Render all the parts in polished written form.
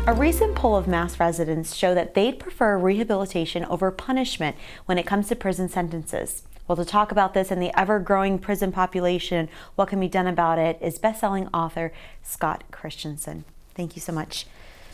A recent poll of Mass residents show that they'd prefer rehabilitation over punishment when it comes to prison sentences. Well, to talk about this and the ever-growing prison population, what can be done about it, is best-selling author Scott Christianson. Thank you so much,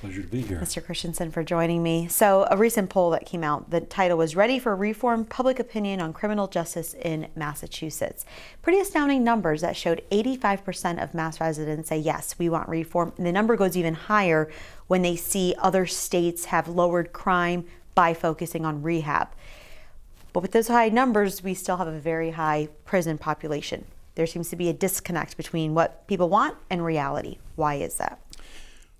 pleasure to be here, Mr. Christianson, for joining me. So, a recent poll that came out, the title was "Ready for Reform: Public Opinion on Criminal Justice in Massachusetts." Pretty astounding numbers that showed 85% of Mass residents say yes, we want reform. And the number goes even higher when they see other states have lowered crime by focusing on rehab. But with those high numbers, we still have a very high prison population. There seems to be a disconnect between what people want and reality. Why is that?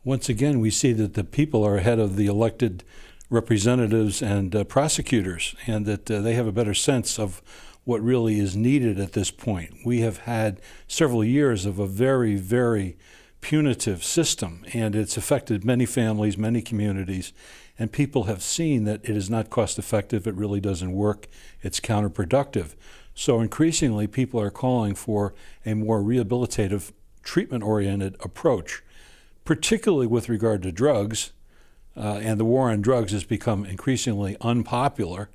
Once again, we see that the people are ahead of the elected representatives and prosecutors, and that they have a better sense of what really is needed at this point. We have had several years of a very, very punitive system, and it's affected many families, many communities, and people have seen that it is not cost effective, it really doesn't work, it's counterproductive. So increasingly, people are calling for a more rehabilitative, treatment-oriented approach, particularly with regard to drugs, and the war on drugs has become increasingly unpopular,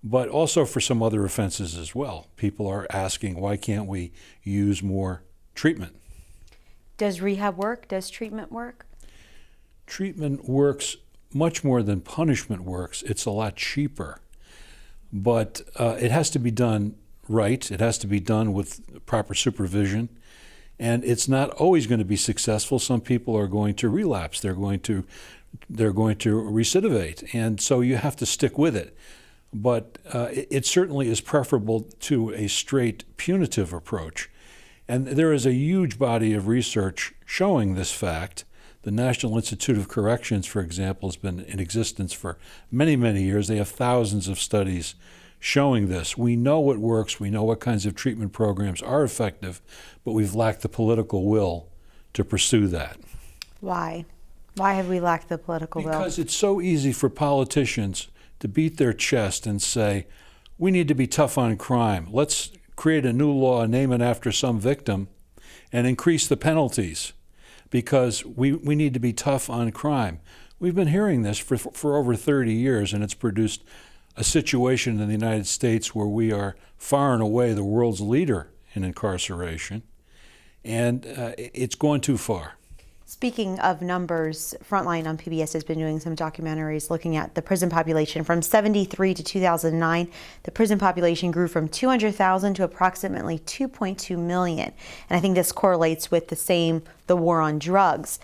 but also for some other offenses as well. People are asking, why can't we use more treatment? Does rehab work? Does treatment work? Treatment works much more than punishment works. It's a lot cheaper, but it has to be done right. It has to be done with proper supervision. And it's not always going to be successful. Some people are going to relapse. They're going to recidivate, and so you have to stick with it. But it certainly is preferable to a straight punitive approach. And there is a huge body of research showing this fact. The National Institute of Corrections, for example, has been in existence for many, many years. They have thousands of studies showing this. We know it works. We know what kinds of treatment programs are effective, but we've lacked the political will to pursue that. Why? Why have we lacked the political will? Because it's so easy for politicians to beat their chest and say, we need to be tough on crime. Let's create a new law, name it after some victim, and increase the penalties because we need to be tough on crime. We've been hearing this for over 30 years, and it's produced a situation in the United States where we are far and away the world's leader in incarceration, and it's gone too far. Speaking of numbers, Frontline on PBS has been doing some documentaries looking at the prison population. From 1973 to 2009, the prison population grew from 200,000 to approximately 2.2 million. And I think this correlates with the war on drugs.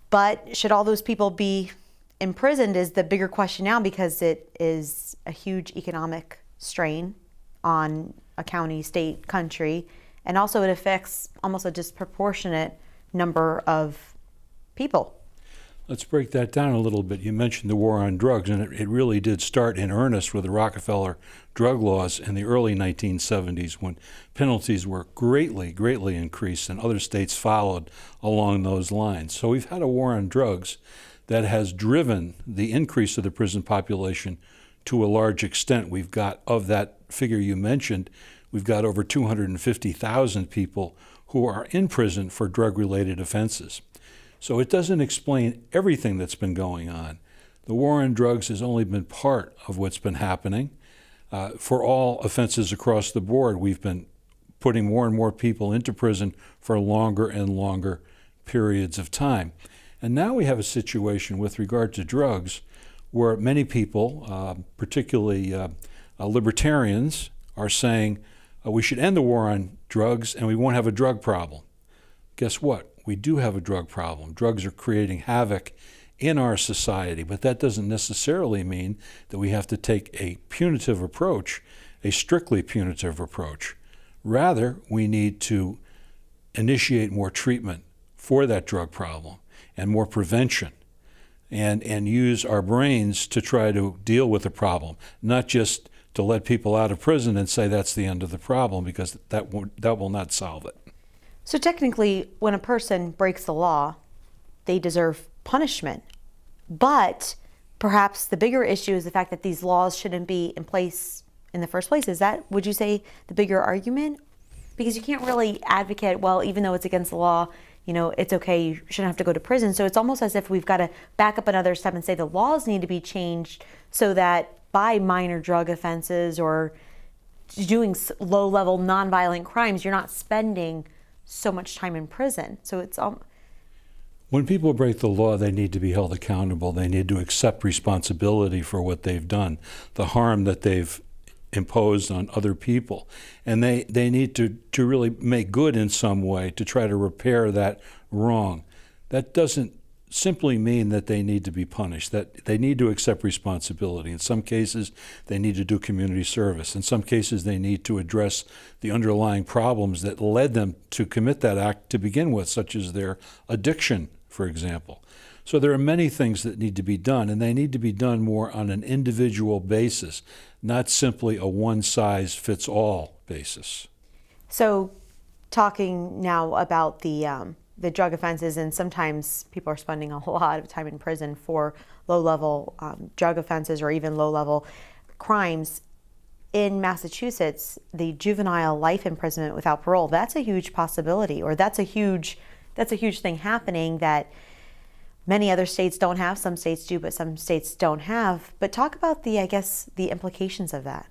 But should all those people be imprisoned is the bigger question now, because it is a huge economic strain on a county, state, country, and also it affects almost a disproportionate number of people. Let's break that down a little bit. You mentioned the war on drugs, and it really did start in earnest with the Rockefeller drug laws in the early 1970s, when penalties were greatly, greatly increased, and other states followed along those lines. So we've had a war on drugs that has driven the increase of the prison population to a large extent. We've got, of that figure you mentioned, we've got over 250,000 people who are in prison for drug-related offenses. So it doesn't explain everything that's been going on. The war on drugs has only been part of what's been happening. For all offenses across the board, we've been putting more and more people into prison for longer and longer periods of time. And now we have a situation with regard to drugs where many people, particularly libertarians, are saying we should end the war on drugs and we won't have a drug problem. Guess what? We do have a drug problem. Drugs are creating havoc in our society, but that doesn't necessarily mean that we have to take a punitive approach, a strictly punitive approach. Rather, we need to initiate more treatment for that drug problem and more prevention, and use our brains to try to deal with the problem, not just to let people out of prison and say that's the end of the problem, because that will not solve it. So technically, when a person breaks the law, they deserve punishment. But perhaps the bigger issue is the fact that these laws shouldn't be in place in the first place. Is that, would you say, the bigger argument? Because you can't really advocate, well, even though it's against the law, it's okay, you shouldn't have to go to prison. So it's almost as if we've got to back up another step and say the laws need to be changed so that by minor drug offenses or doing low-level nonviolent crimes, you're not spending so much time in prison. So it's when people break the law, they need to be held accountable. They need to accept responsibility for what they've done, the harm that they've imposed on other people. And they need to really make good in some way to try to repair that wrong. That doesn't simply mean that they need to be punished, that they need to accept responsibility. In some cases, they need to do community service. In some cases, they need to address the underlying problems that led them to commit that act to begin with, such as their addiction, for example. So there are many things that need to be done, and they need to be done more on an individual basis, not simply a one-size-fits-all basis. So talking now about the drug offenses, and sometimes people are spending a lot of time in prison for low-level drug offenses or even low-level crimes. In Massachusetts, the juvenile life imprisonment without parole, that's a huge possibility, or that's a huge thing happening that many other states don't have. Some states do, but some states don't have. But talk about the implications of that.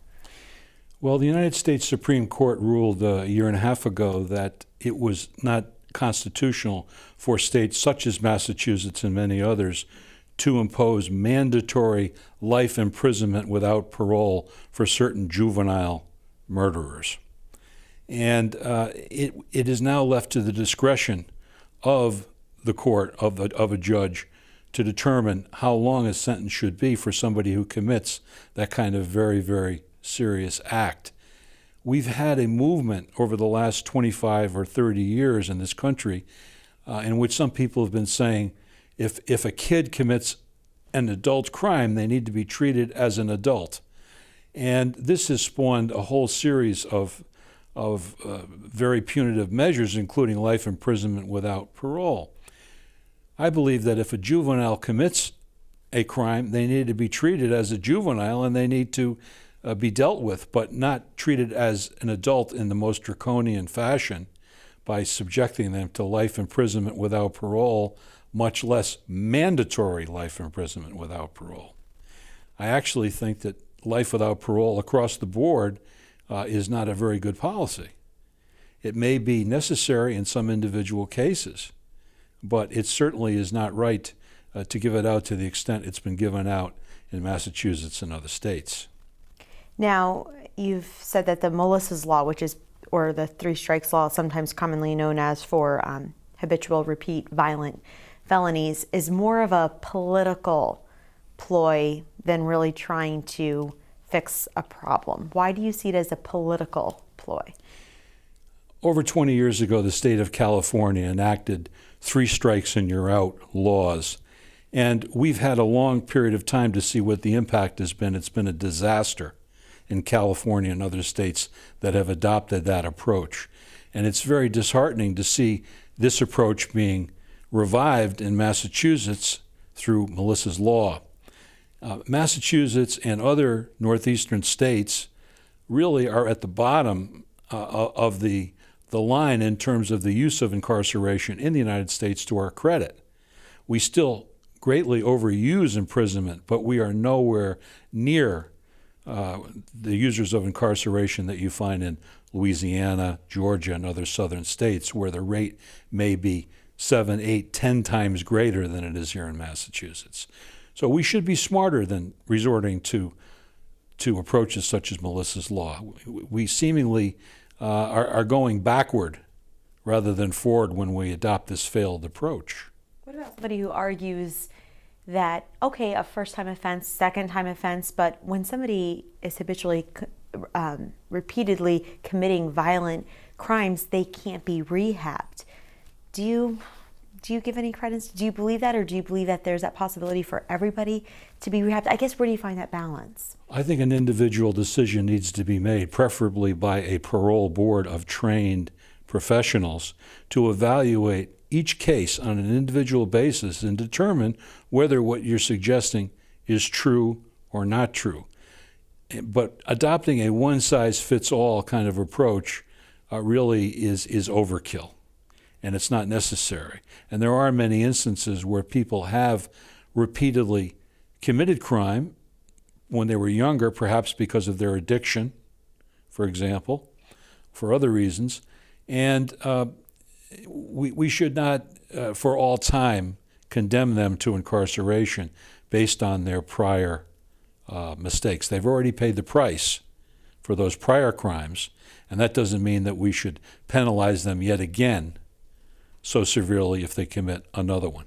Well, the United States Supreme Court ruled a year and a half ago that it was not constitutional for states such as Massachusetts and many others to impose mandatory life imprisonment without parole for certain juvenile murderers. And it is now left to the discretion of the court, of a judge, to determine how long a sentence should be for somebody who commits that kind of very, very serious act. We've had a movement over the last 25 or 30 years in this country in which some people have been saying if a kid commits an adult crime, they need to be treated as an adult. And this has spawned a whole series of very punitive measures, including life imprisonment without parole. I believe that if a juvenile commits a crime, they need to be treated as a juvenile and they need to be dealt with, but not treated as an adult in the most draconian fashion by subjecting them to life imprisonment without parole, much less mandatory life imprisonment without parole. I actually think that life without parole across the board is not a very good policy. It may be necessary in some individual cases, but it certainly is not right to give it out to the extent it's been given out in Massachusetts and other states. Now, you've said that the Melissa's Law, or the three strikes law, sometimes commonly known as for habitual repeat violent felonies, is more of a political ploy than really trying to fix a problem. Why do you see it as a political ploy? Over 20 years ago, the state of California enacted 3 strikes and you're out laws. And we've had a long period of time to see what the impact has been. It's been a disaster in California and other states that have adopted that approach. And it's very disheartening to see this approach being revived in Massachusetts through Melissa's Law. Massachusetts and other northeastern states really are at the bottom of the line in terms of the use of incarceration in the United States, to our credit. We still greatly overuse imprisonment, but we are nowhere near the users of incarceration that you find in Louisiana, Georgia, and other southern states, where the rate may be 7, 8, 10 times greater than it is here in Massachusetts. So we should be smarter than resorting to approaches such as Melissa's Law. We seemingly are going backward rather than forward when we adopt this failed approach. What about somebody who argues that, okay, a first-time offense, second-time offense, but when somebody is habitually, repeatedly committing violent crimes, they can't be rehabbed? Do you give any credence? Do you believe that, or do you believe that there's that possibility for everybody to be rehabbed? I guess, where do you find that balance? I think an individual decision needs to be made, preferably by a parole board of trained professionals, to evaluate each case on an individual basis and determine whether what you're suggesting is true or not true. But adopting a one-size-fits-all kind of approach really is overkill. and it's not necessary. And there are many instances where people have repeatedly committed crime when they were younger, perhaps because of their addiction, for example, for other reasons. And we should not, for all time, condemn them to incarceration based on their prior mistakes. They've already paid the price for those prior crimes, and that doesn't mean that we should penalize them yet again so severely if they commit another one.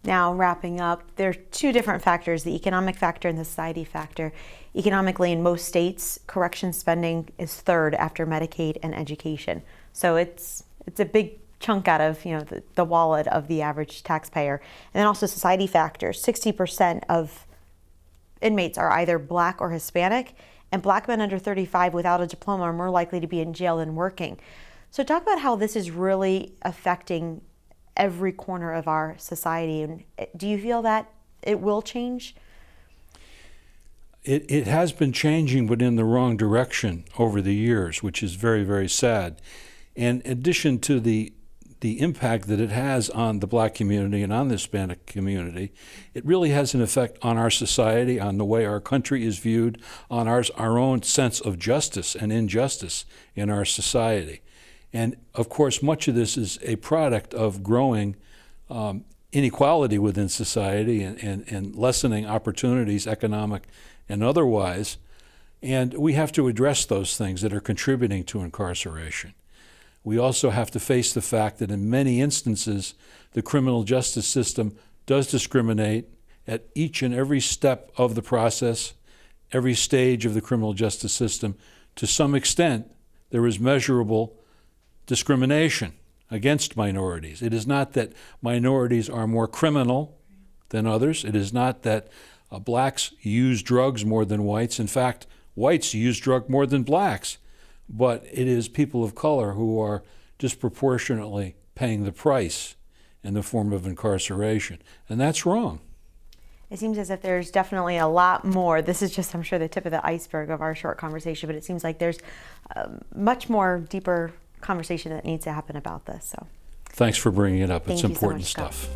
Now, wrapping up, there are two different factors, the economic factor and the society factor. Economically, in most states, correction spending is third after Medicaid and education. So it's a big chunk out of the wallet of the average taxpayer. And then also society factors. 60% of inmates are either Black or Hispanic, and Black men under 35 without a diploma are more likely to be in jail than working. So talk about how this is really affecting every corner of our society. And do you feel that it will change? It has been changing, but in the wrong direction over the years, which is very, very sad. In addition to the impact that it has on the Black community and on the Hispanic community, it really has an effect on our society, on the way our country is viewed, on our own sense of justice and injustice in our society. And of course, much of this is a product of growing inequality within society and lessening opportunities, economic and otherwise. And we have to address those things that are contributing to incarceration. We also have to face the fact that in many instances, the criminal justice system does discriminate at each and every step of the process, every stage of the criminal justice system. To some extent, there is measurable discrimination against minorities. It is not that minorities are more criminal than others. It is not that Blacks use drugs more than whites. In fact, whites use drugs more than Blacks. But it is people of color who are disproportionately paying the price in the form of incarceration. And that's wrong. It seems as if there's definitely a lot more. This is just, I'm sure, the tip of the iceberg of our short conversation, but it seems like there's much more deeper conversation that needs to happen about this. So, thanks for bringing it up. It's important stuff.